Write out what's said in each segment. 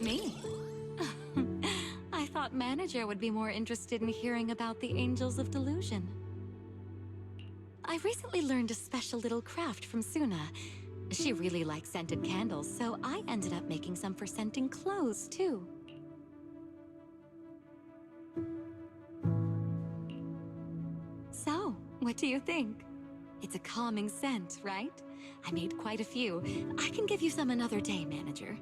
Me? I thought Manager would be more interested in hearing about the Angels of Delusion. I recently learned a special little craft from Suna. She really likes scented candles, so I ended up making some for scenting clothes, too. So, what do you think? It's a calming scent, right? I made quite a few. I can give you some another day, Manager.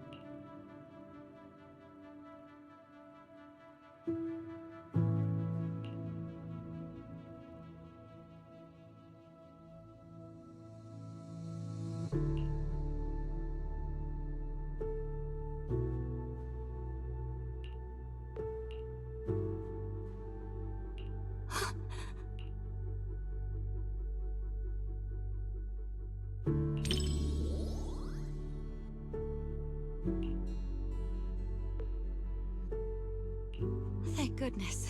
Thank goodness.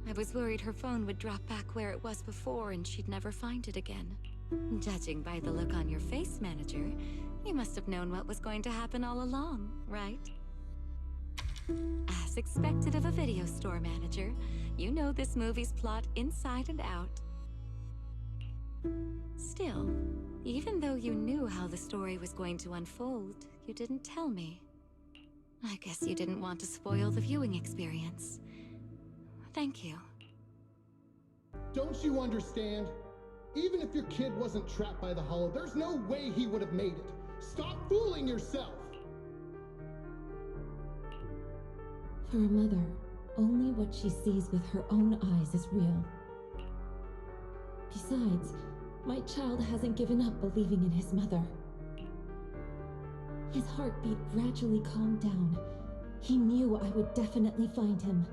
I was worried her phone would drop back where it was before and she'd never find it again. Judging by the look on your face, Manager, you must have known what was going to happen all along, right? As expected of a video store manager, you know this movie's plot inside and out. Still, even though you knew how the story was going to unfold, you didn't tell me. I guess you didn't want to spoil the viewing experience. Thank you. Don't you understand? Even if your kid wasn't trapped by the hollow, there's no way he would have made it. Stop fooling yourself! For a mother, only what she sees with her own eyes is real. Besides, my child hasn't given up believing in his mother. His heartbeat gradually calmed down. He knew I would definitely find him.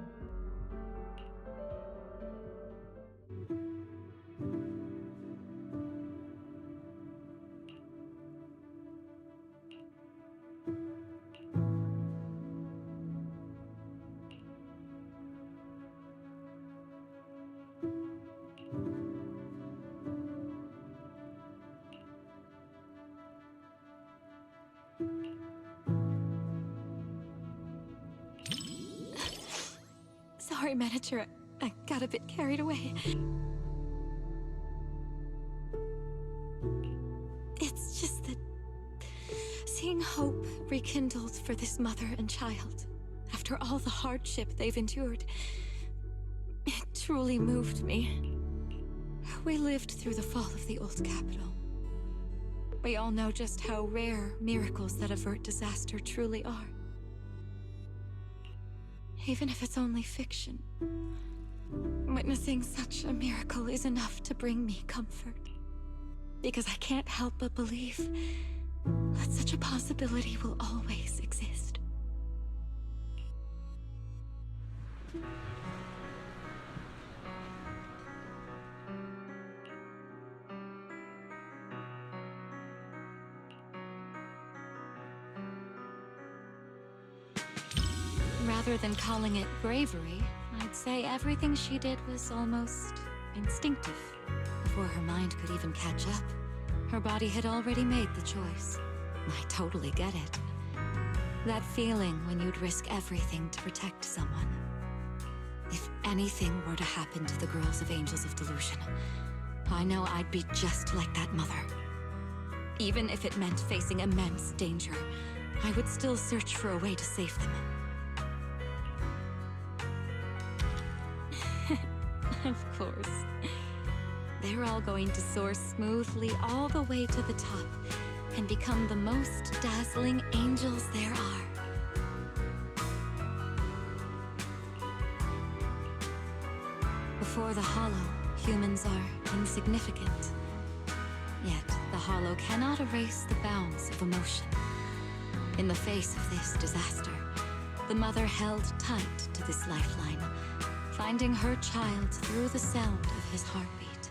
Sorry, Manager. I got a bit carried away. It's just that seeing hope rekindled for this mother and child, after all the hardship they've endured, it truly moved me. We lived through the fall of the old capital. We all know just how rare miracles that avert disaster truly are. Even if it's only fiction, witnessing such a miracle is enough to bring me comfort. Because I can't help but believe that such a possibility will always exist. Rather than calling it bravery, I'd say everything she did was almost instinctive. Before her mind could even catch up, her body had already made the choice. I totally get it. That feeling when you'd risk everything to protect someone. If anything were to happen to the girls of Angels of Delusion, I know I'd be just like that mother. Even if it meant facing immense danger, I would still search for a way to save them. Of course. They're all going to soar smoothly all the way to the top and become the most dazzling angels there are. Before the Hollow, humans are insignificant. Yet, the Hollow cannot erase the bounds of emotion. In the face of this disaster, the mother held tight to this lifeline, finding her child through the sound of his heartbeat.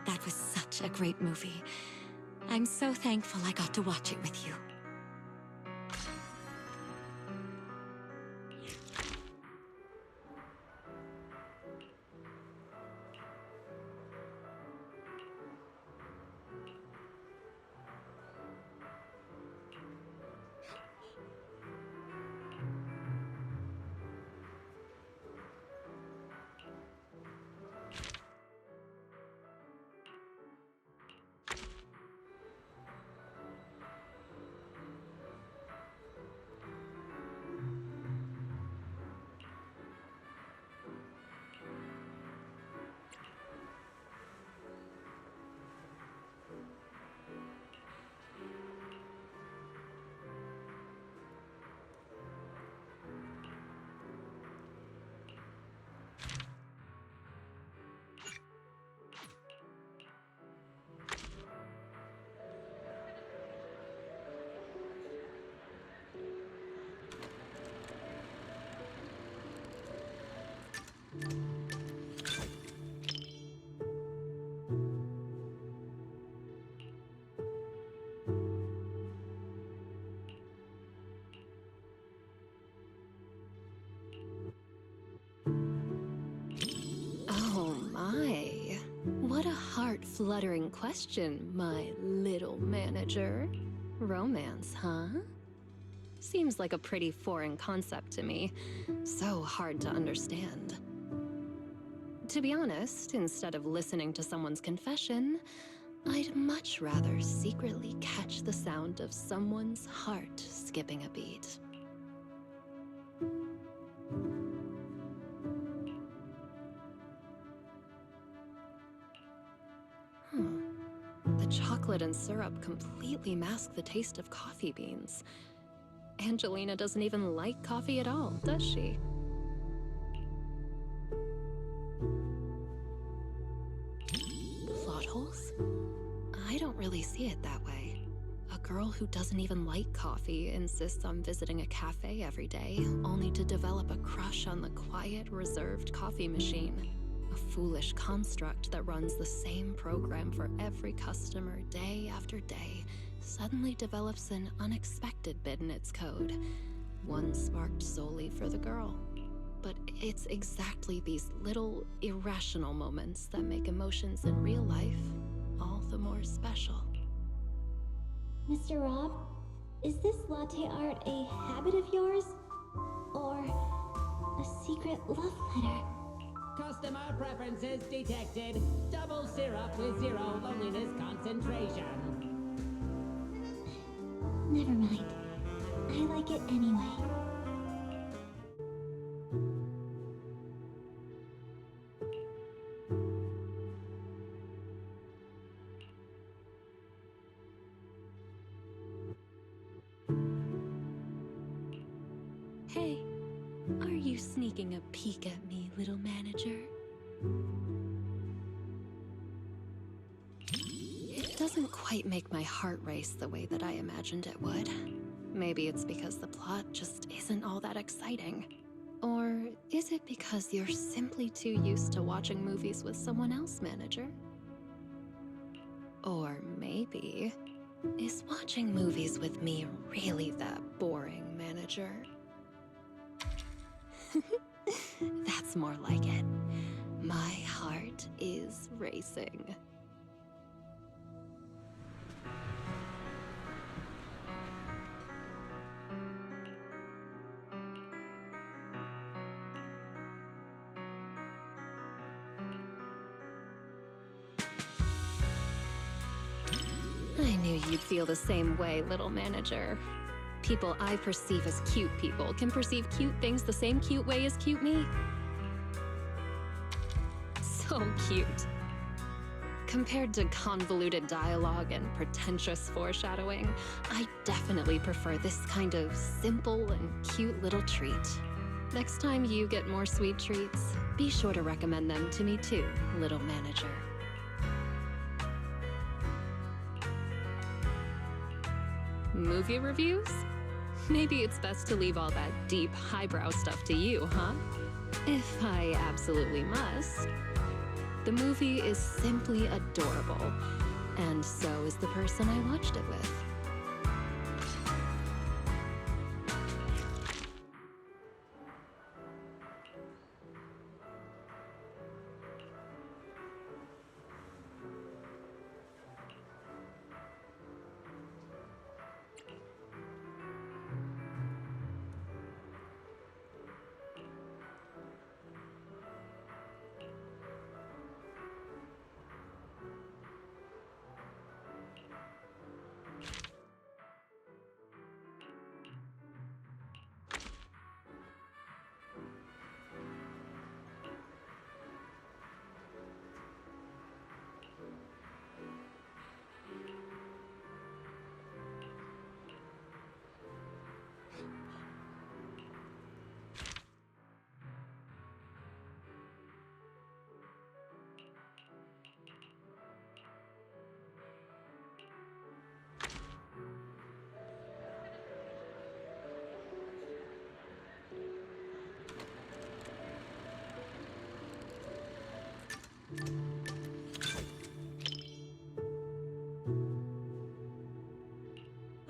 That was such a great movie. I'm so thankful I got to watch it with you. fluttering question, my little manager. Romance, huh? Seems like a pretty foreign concept to me. So hard to understand. To be honest, instead of listening to someone's confession, I'd much rather secretly catch the sound of someone's heart skipping a beat. The chocolate and syrup completely mask the taste of coffee beans. Angelina doesn't even like coffee at all, does she? Plot holes? I don't really see it that way. A girl who doesn't even like coffee insists on visiting a cafe every day, only to develop a crush on the quiet, reserved coffee machine. A foolish construct that runs the same program for every customer day after day suddenly develops an unexpected bit in its code, one sparked solely for the girl. But it's exactly these little, irrational moments that make emotions in real life all the more special. Mr. Rob, is this latte art a habit of yours? Or a secret love letter? Customer preferences detected. Double syrup with 0 loneliness concentration. Never mind. I like it anyway. Hey, are you sneaking a peek at me, little manager? It doesn't quite make my heart race the way that I imagined it would. Maybe it's because the plot just isn't all that exciting. Or is it because you're simply too used to watching movies with someone else, manager? Or maybe, is watching movies with me really that boring, manager? That's more like it. My heart is racing. I knew you'd feel the same way, little manager. People I perceive as cute people can perceive cute things the same cute way as cute me. So cute. Compared to convoluted dialogue and pretentious foreshadowing, I definitely prefer this kind of simple and cute little treat. Next time you get more sweet treats, be sure to recommend them to me too, little manager. Movie reviews? Maybe it's best to leave all that deep, highbrow stuff to you, huh? If I absolutely must. The movie is simply adorable, and so is the person I watched it with.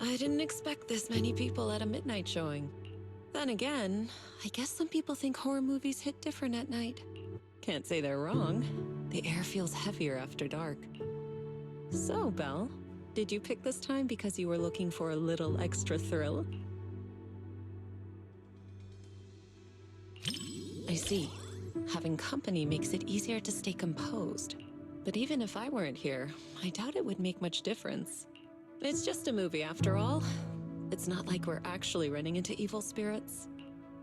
I didn't expect this many people at a midnight showing. Then again, I guess some people think horror movies hit different at night. Can't say they're wrong. The air feels heavier after dark. So, Belle, did you pick this time because you were looking for a little extra thrill? I see. Having company makes it easier to stay composed. But even if I weren't here, I doubt it would make much difference. It's just a movie after all. It's not like we're actually running into evil spirits.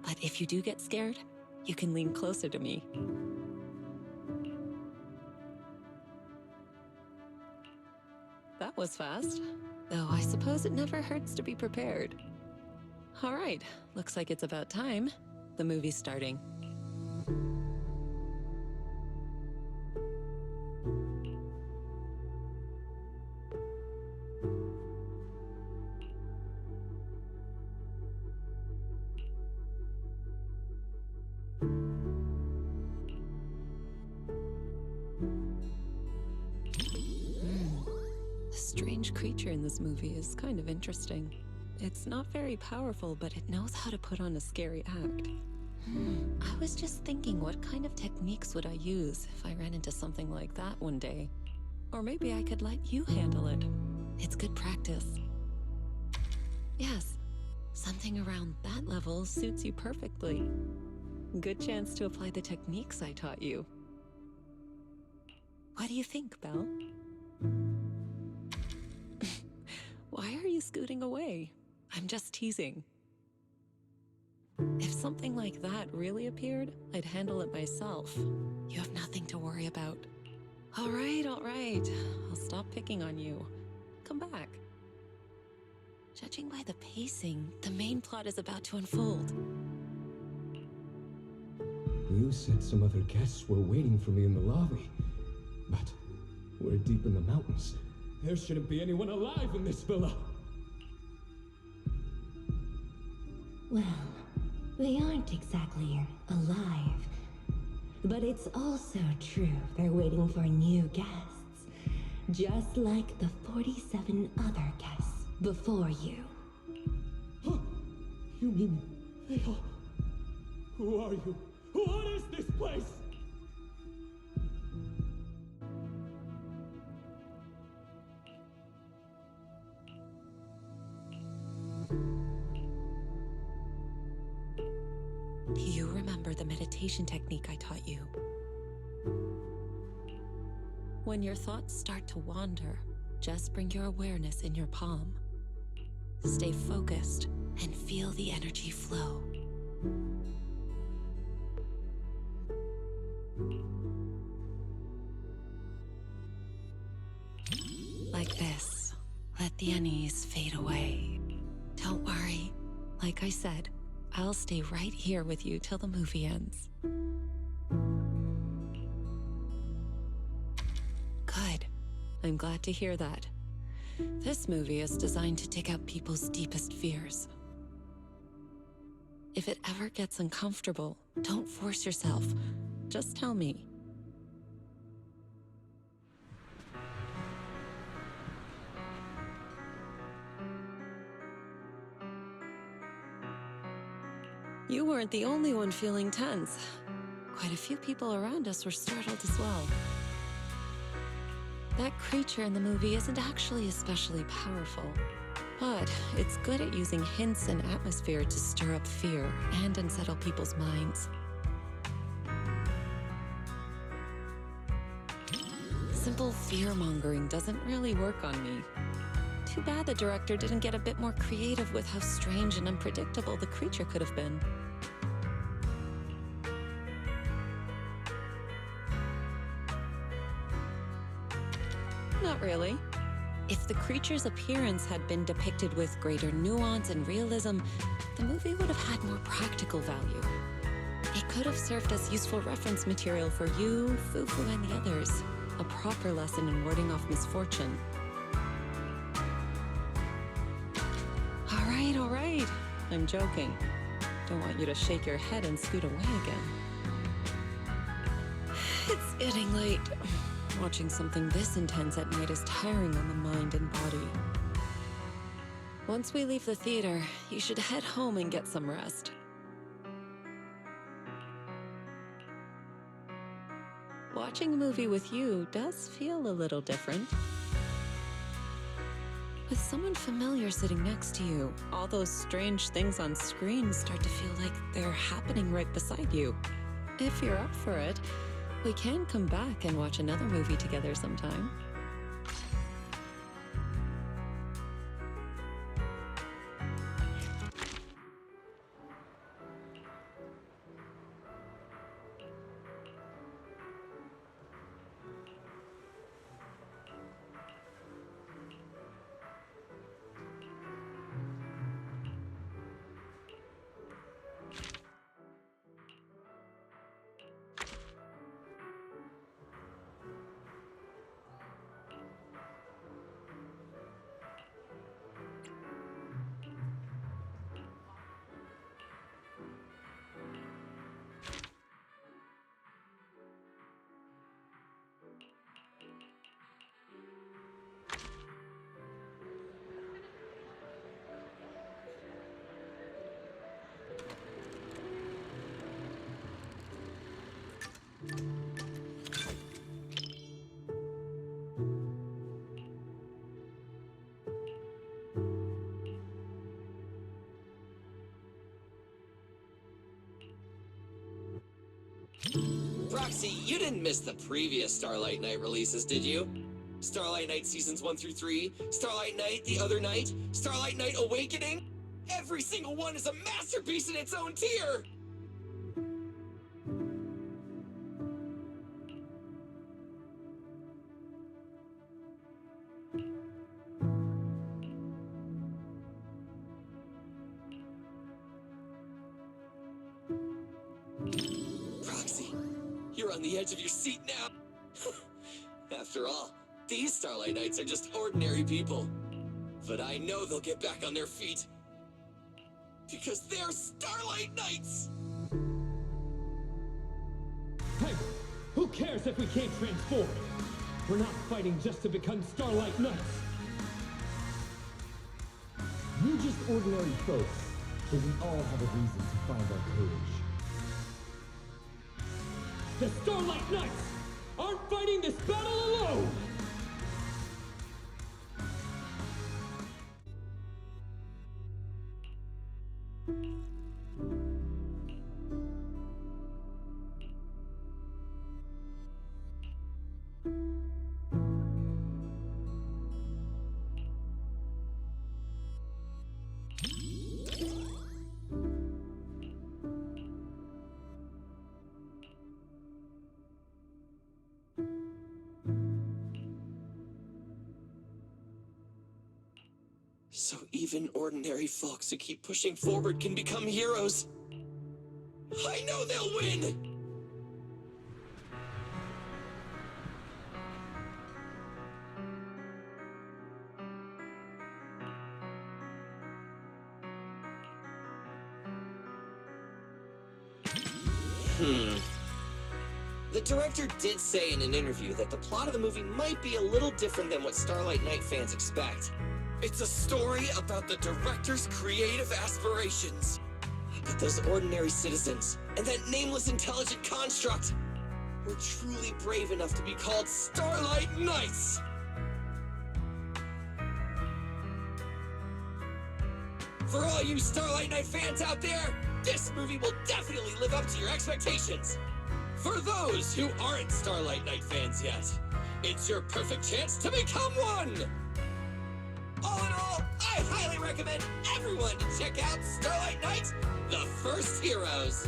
But if you do get scared, you can lean closer to me. That was fast. Though I suppose it never hurts to be prepared. All right, looks like it's about time. The movie's starting. The strange creature in this movie is kind of interesting. It's not very powerful, but it knows how to put on a scary act. I was just thinking, what kind of techniques would I use if I ran into something like that one day? Or maybe I could let you handle it. It's good practice. Yes, something around that level suits you perfectly. Good chance to apply the techniques I taught you. What do you think, Belle? Why are you scooting away? I'm just teasing. If something like that really appeared, I'd handle it myself. You have nothing to worry about. All right, all right. I'll stop picking on you. Come back. Judging by the pacing, the main plot is about to unfold. You said some other guests were waiting for me in the lobby. But we're deep in the mountains. There shouldn't be anyone alive in this villa. Well, they aren't exactly alive. But it's also true they're waiting for new guests. Just like the 47 other guests before you. Huh? You mean they all... Who are you? What is this place? Do you remember the meditation technique I taught you? When your thoughts start to wander, just bring your awareness in your palm. Stay focused and feel the energy flow. Like this. Let the unease fade away. Don't worry. Like I said, I'll stay right here with you till the movie ends. Good. I'm glad to hear that. This movie is designed to take out people's deepest fears. If it ever gets uncomfortable, don't force yourself. Just tell me. You weren't the only one feeling tense. Quite a few people around us were startled as well. That creature in the movie isn't actually especially powerful, but it's good at using hints and atmosphere to stir up fear and unsettle people's minds. Simple fear-mongering doesn't really work on me. Too bad the director didn't get a bit more creative with how strange and unpredictable the creature could have been. Not really. If the creature's appearance had been depicted with greater nuance and realism, the movie would have had more practical value. It could have served as useful reference material for you, Fufu, and the others. A proper lesson in warding off misfortune. All right. I'm joking. Don't want you to shake your head and scoot away again. It's getting late. Watching something this intense at night is tiring on the mind and body. Once we leave the theater, you should head home and get some rest. Watching a movie with you does feel a little different. With someone familiar sitting next to you, all those strange things on screen start to feel like they're happening right beside you. If you're up for it, we can come back and watch another movie together sometime. Roxy, you didn't miss the previous Starlight Night releases, did you? Starlight Night Seasons 1 through 3, Starlight Night The Other Night, Starlight Night Awakening? Every single one is a masterpiece in its own tier! Roxy, you're on the edge of your seat now. After all, these Starlight Knights are just ordinary people. But I know they'll get back on their feet. Because they're Starlight Knights! Hey, who cares if we can't transform? We're not fighting just to become Starlight Knights. We're just ordinary folks, but we all have a reason to find our courage. The Starlight Knights aren't fighting this battle alone! So even ordinary folks who keep pushing forward can become heroes. I know they'll win! The director did say in an interview that the plot of the movie might be a little different than what Starlight Night fans expect. It's a story about the director's creative aspirations. But those ordinary citizens, and that nameless intelligent construct, were truly brave enough to be called Starlight Knights! For all you Starlight Night fans out there, this movie will definitely live up to your expectations! For those who aren't Starlight Night fans yet, it's your perfect chance to become one! All in all, I highly recommend everyone to check out Starlight Night, The First Heroes!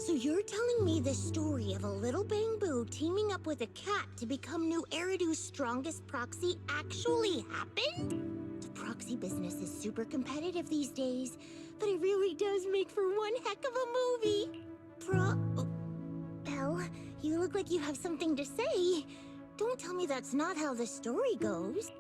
So you're telling me the story of a little Bamboo teaming up with a cat to become New Eridu's strongest proxy actually happened? The proxy business is super competitive these days, but it really does make for one heck of a movie. Oh, Belle, you look like you have something to say. Don't tell me that's not how the story goes.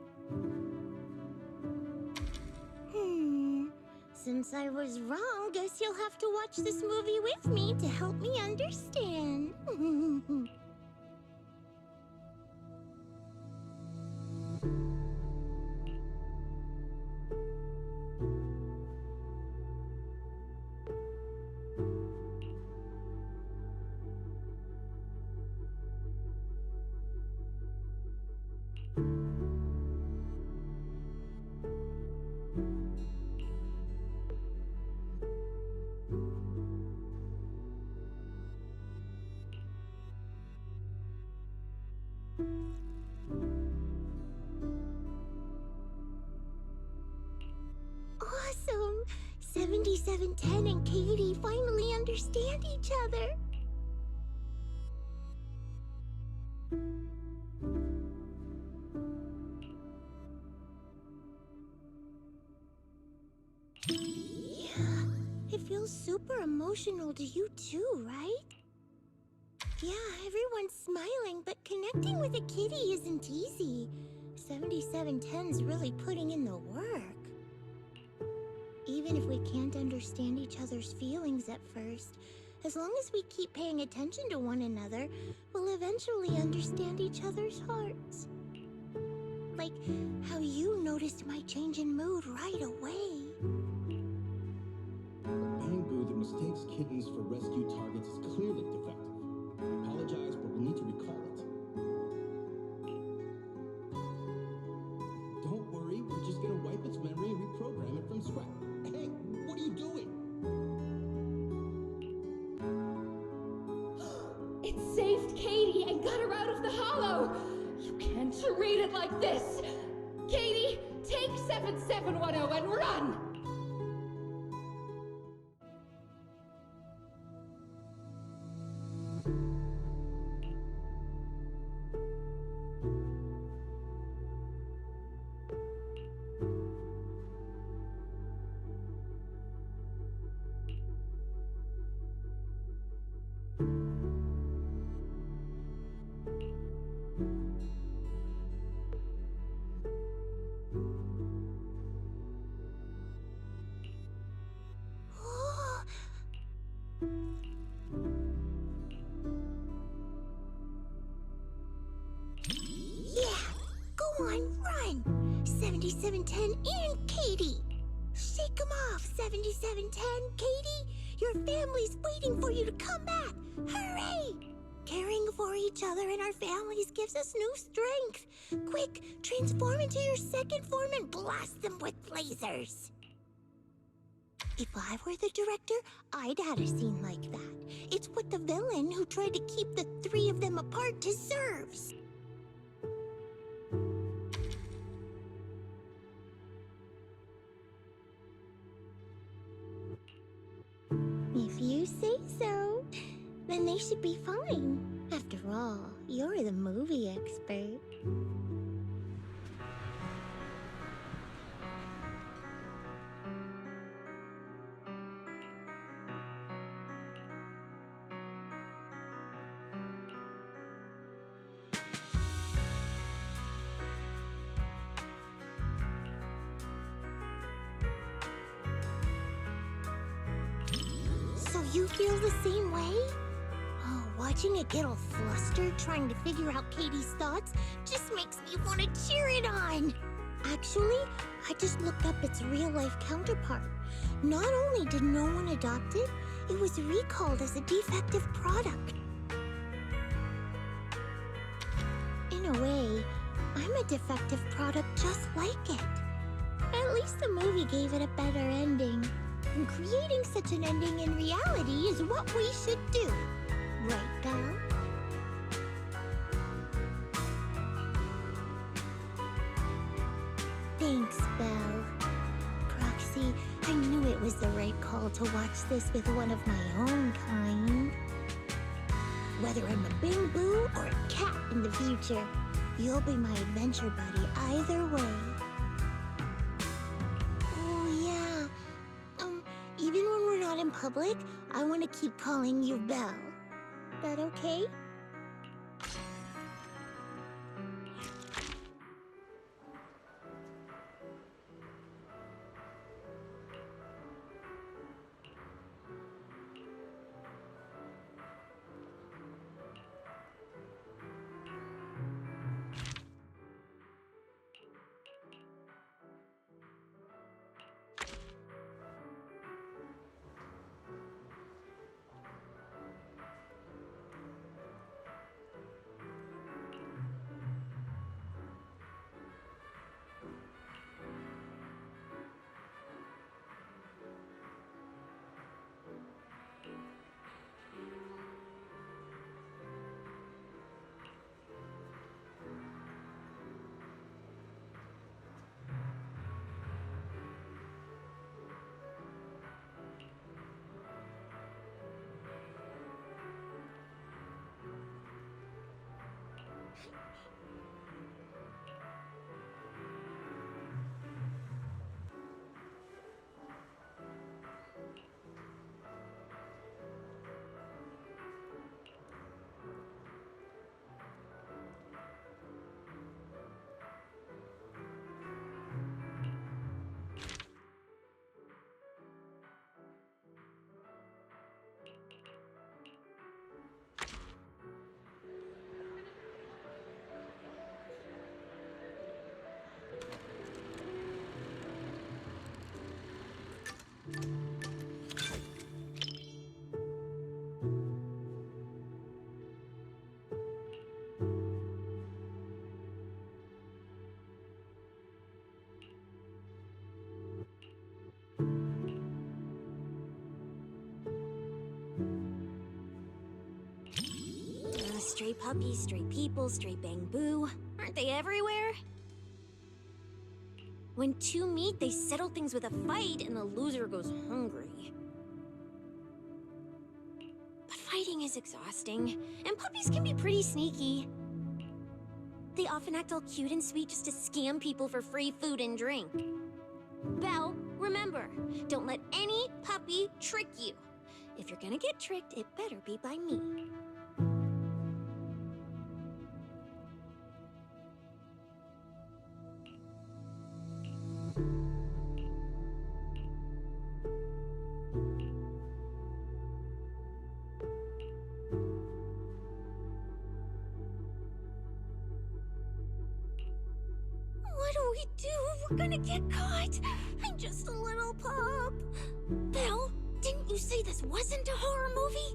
Since I was wrong, guess you'll have to watch this movie with me to help me understand. Awesome! 7710 and Katie finally understand each other. Yeah, it feels super emotional to you too, right? Yeah, everyone's smiling, but connecting with a kitty isn't easy. 7710's really putting in the work. Even if we can't understand each other's feelings at first, as long as we keep paying attention to one another, we'll eventually understand each other's hearts. Like how you noticed my change in mood right away. A Bamboo that mistakes kittens for rescue targets is clearly defective. I apologize, but we'll need to recall it. Don't worry, we're just gonna wipe its memory and reprogram it from scratch. Hey, what are you doing? It saved Katie and got her out of the hollow! You can't read it like this! Katie, take 7710 and run! Yeah, go on, run! 7710 and Katie! Shake 'em off, 7710, Katie! Your family's waiting for you to come back! Hooray! Caring for each other and our families gives us new strength. Quick, transform into your second form and blast them with lasers. If I were the director, I'd add a scene like that. It's what the villain who tried to keep the three of them apart deserves. If you say so, then they should be fine. After all, you're the movie expert. So you feel the same way? Oh, watching it get all flustered trying to figure out Katie's thoughts just makes me want to cheer it on. Actually, I just looked up its real-life counterpart. Not only did no one adopt it, it was recalled as a defective product. In a way, I'm a defective product just like it. At least the movie gave it a better ending. And creating such an ending in reality is what we should do. Right, Belle? Thanks, Belle. Proxy, I knew it was the right call to watch this with one of my own kind. Whether I'm a Bing Boo or a cat in the future, you'll be my adventure buddy either way. Oh, yeah. Even when we're not in public, I want to keep calling you Belle. That okay? Stray puppies, stray people, stray bamboo. Aren't they everywhere? When two meet, they settle things with a fight, and the loser goes hungry. But fighting is exhausting, and puppies can be pretty sneaky. They often act all cute and sweet just to scam people for free food and drink. Belle, remember, don't let any puppy trick you. If you're gonna get tricked, it better be by me. What do we do? We're gonna get caught. I'm just a little pup. Belle, didn't you say this wasn't a horror movie?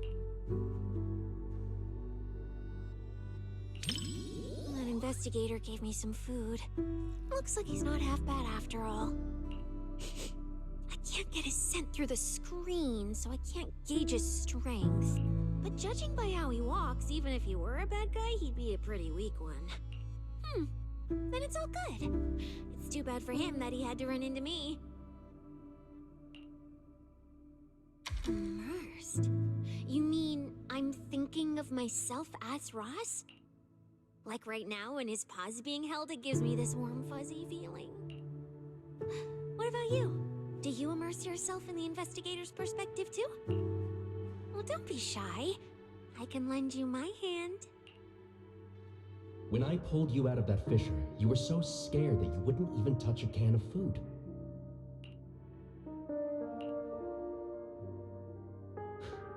That investigator gave me some food. Looks like he's not half bad after all. I can't get his scent through the screen, so I can't gauge his strength. But judging by how he walks, even if he were a bad guy, he'd be a pretty weak one. Then it's all good. It's too bad for him that he had to run into me. Immersed? You mean I'm thinking of myself as Ross? Like right now when his paw's being held, it gives me this warm, fuzzy feeling. What about you? Do you immerse yourself in the investigator's perspective too? Well, don't be shy. I can lend you my hand. When I pulled you out of that fissure, you were so scared that you wouldn't even touch a can of food.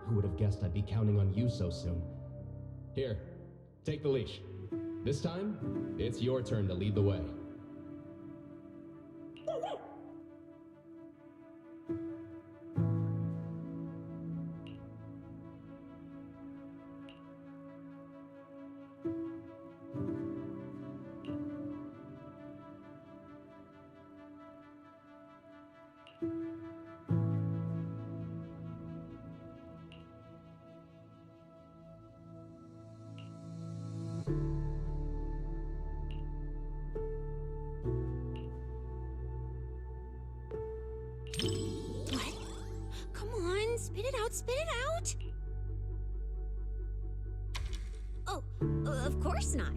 Who would have guessed I'd be counting on you so soon? Here, take the leash. This time, it's your turn to lead the way. out, spit it out! Oh, of course not.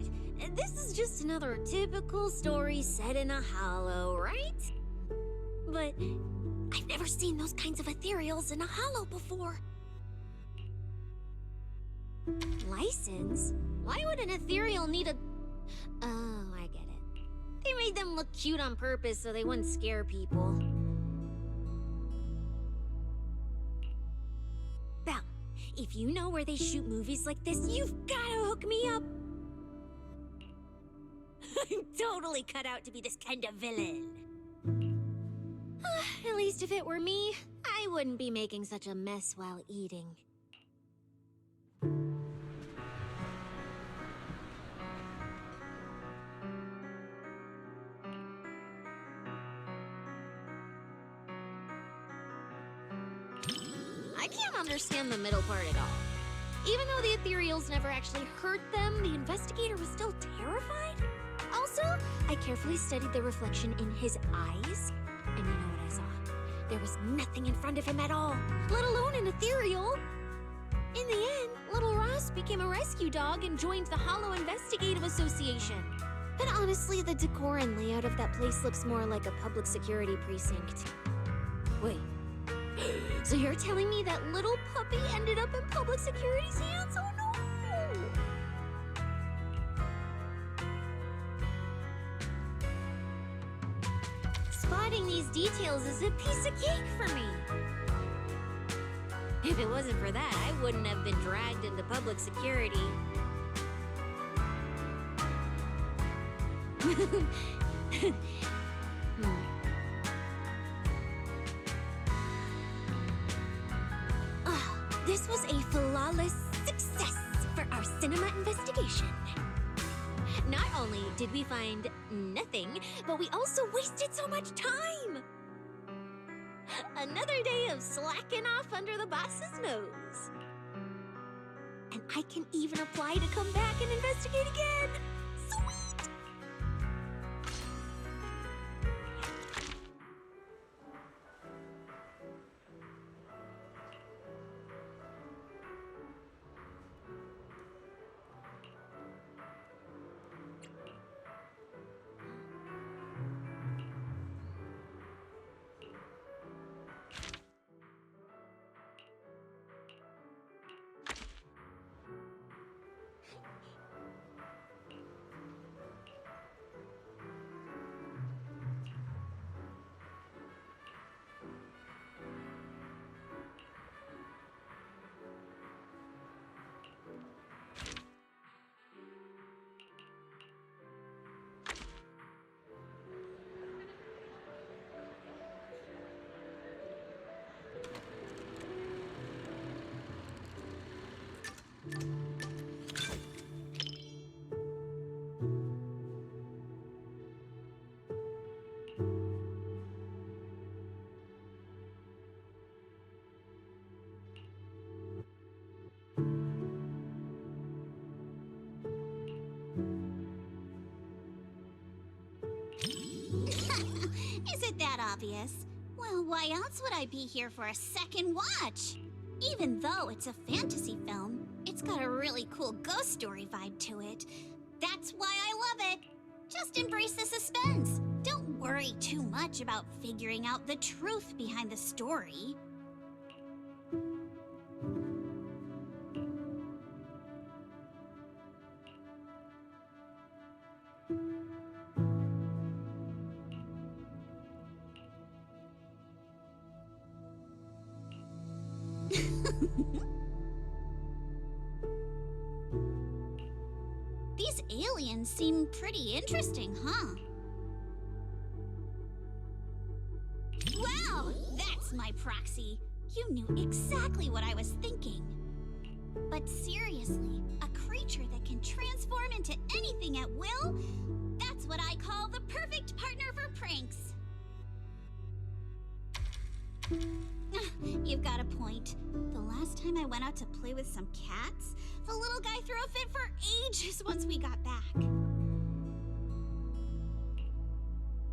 This is just another typical story set in a hollow, right? But I've never seen those kinds of ethereals in a hollow before. License? Why would an ethereal need a... Oh, I get it. They made them look cute on purpose so they wouldn't scare people. Belle, if you know where they shoot movies like this, you've gotta hook me up. I'm totally cut out to be this kind of villain. At least if it were me, I wouldn't be making such a mess while eating. I can't understand the middle part at all. Even though the ethereals never actually hurt them, the investigator was still terrified? Also, I carefully studied the reflection in his eyes, and you know what I saw? There was nothing in front of him at all, let alone an ethereal. In the end, little Ross became a rescue dog and joined the Hollow Investigative Association. But honestly, the decor and layout of that place looks more like a public security precinct. Wait. So you're telling me that little puppy ended up in public security's hands? Oh no! Spotting these details is a piece of cake for me. If it wasn't for that, I wouldn't have been dragged into public security. This was a flawless success for our cinema investigation. Not only did we find nothing, but we also wasted so much time. Another day of slacking off under the boss's nose. And I can even apply to come back and investigate again. Sweet! Is it that obvious? Well, why else would I be here for a second watch? Even though it's a fantasy film, it's got a really cool ghost story vibe to it. That's why I love it. Just embrace the suspense. Don't worry too much about figuring out the truth behind the story. These aliens seem pretty interesting, huh? Wow, that's my proxy. You knew exactly what I was thinking. But seriously, a creature that can transform into anything at will? That's what I call the perfect partner for pranks. You've got a point. The last time I went out to play with some cats, the little guy threw a fit for ages once we got back.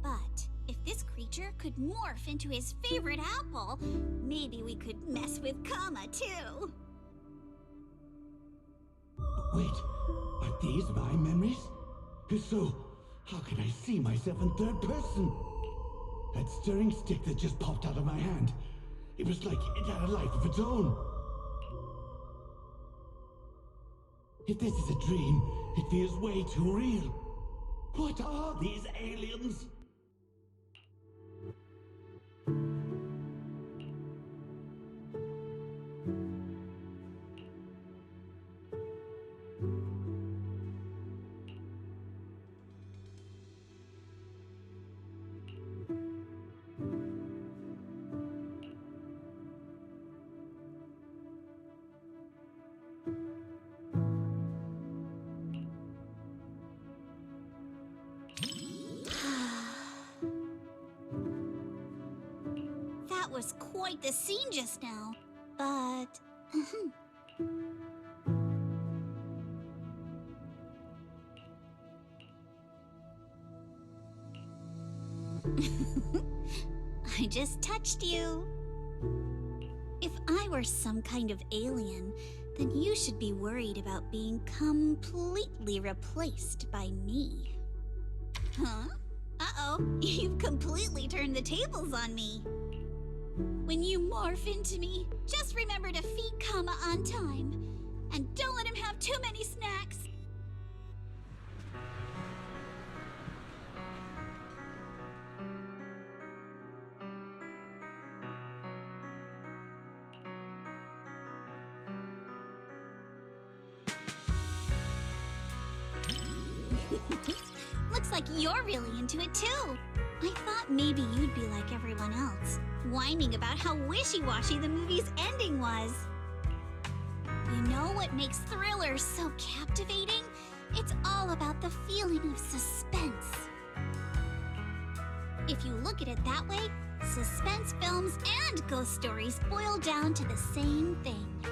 But if this creature creature could morph into his favorite apple, maybe we could mess with Kama too. Wait, are these my memories? If so, how can I see myself in third person? That stirring stick that just popped out of my hand, it was like it had a life of its own. If this is a dream, it feels way too real. What are these aliens? That was quite the scene just now, but... I just touched you. If I were some kind of alien, then you should be worried about being completely replaced by me. Huh? Uh-oh, you've completely turned the tables on me. When you morph into me, just remember to feed Kama on time. And don't let him have too many snacks. Looks like you're really into it too. I thought maybe you'd be like everyone else, whining about how wishy-washy the movie's ending was. You know what makes thrillers so captivating? It's all about the feeling of suspense. If you look at it that way, suspense films and ghost stories boil down to the same thing.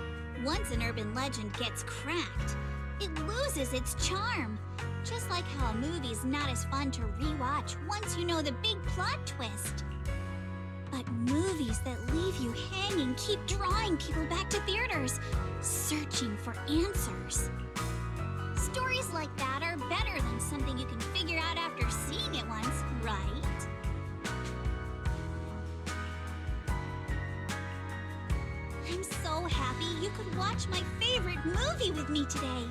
Once an urban legend gets cracked, it loses its charm. Just like how a movie's not as fun to rewatch once you know the big plot twist. But movies that leave you hanging keep drawing people back to theaters, searching for answers. Stories like that are better than something you can figure out after seeing it once, right? I'm so happy you could watch my favorite movie with me today.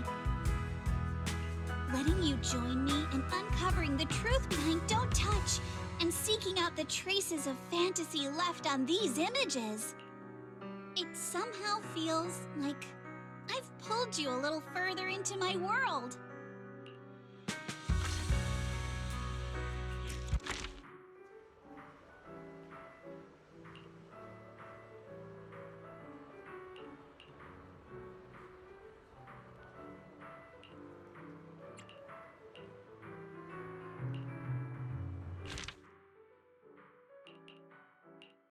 Letting you join me in uncovering the truth behind Don't Touch and seeking out the traces of fantasy left on these images. It somehow feels like I've pulled you a little further into my world.